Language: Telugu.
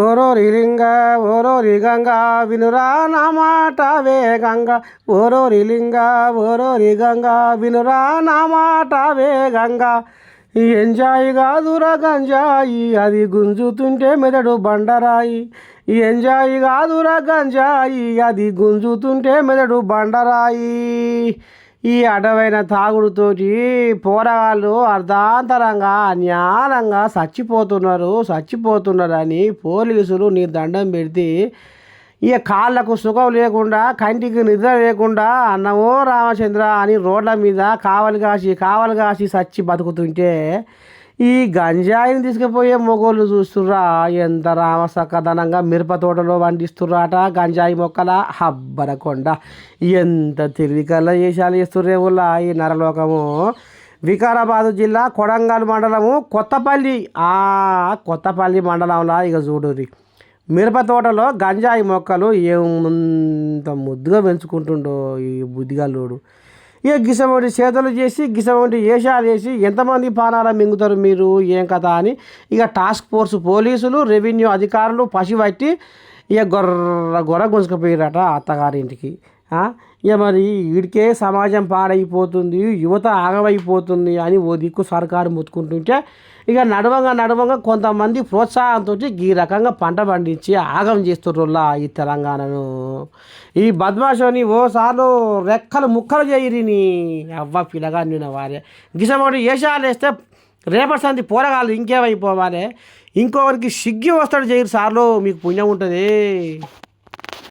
ఓరోరి లింగ ఓరోరి గంగ వినురా నా మాట వేగంగా ఓరోరి లింగ ఓరోరి గంగ వినురా నా మాట వేగంగా ఈ ఎంజాయ్ కాదురా గంజాయి అది గుంజుతుంటే మెదడు బండరాయి ఈ ఎంజాయ్ కాదురా గంజాయి అది గుంజుతుంటే మెదడు బండరాయి ఈ అడవైన తాగుడుతోటి పోరగాళ్ళు అర్ధాంతరంగా అన్యానంగా చచ్చిపోతున్నారని పోలీసులు నీ దండం పెడితే ఇక కాళ్ళకు సుఖం లేకుండా కంటికి నిద్ర లేకుండా అన్నమో రామచంద్ర అని రోడ్ల మీద కావలి కాసి చచ్చి బతుకుతుంటే ఈ గంజాయిని తీసుకుపోయే మొగోళ్ళు చూస్తుర్రా ఎంత రామసక్కదనంగా మిరప తోటలో పండిస్తుర్రాట గంజాయి మొక్కల హబ్బరకొండ ఎంత తెలివికల్లా చేసాలు చేస్తుర్రే ఊళ్ళ ఈ నరలోకము. వికారాబాదు జిల్లా కొడంగల్ మండలము కొత్తపల్లి మండలంలో ఇక చూడుర్రి మిరప తోటలో గంజాయి మొక్కలు ఏమంత ముద్దుగా పెంచుకుంటుండో ఈ బుద్ధిగల్లోడు. ఇక గిసవంటి చేతులు చేసి గిసవంటి వేషాలు వేసి ఎంతమంది పానాల మింగుతారు మీరు ఏం కథ అని ఇక టాస్క్ ఫోర్స్ పోలీసులు రెవెన్యూ అధికారులు పసిబట్టి ఇక గొర్ర గుంజుకుపోయారట అత్తగారింటికి. ఇక మరి వీడికే సమాజం పాడైపోతుంది, యువత ఆగమైపోతుంది అని ఓ దిక్కు సర్కారు ముత్తుకుంటుంటే ఇక నడవంగా కొంతమంది ప్రోత్సాహంతో ఈ రకంగా పంట పండించి ఆగం చేస్తుర్రులా ఈ తెలంగాణను. ఈ బద్మాషోని ఓసార్లు రెక్కలు ముక్కలు చేయరిని అవ్వ పిల్లగా నిన్న వారే గిసమోటి వేషాలు వేస్తే రేపటి సంది పోరగాళ్ళు ఇంకేమైపోవాలి, ఇంకొకరికి సిగ్గి వస్తాడు చేయరు సార్లు మీకు పుణ్యం ఉంటుంది.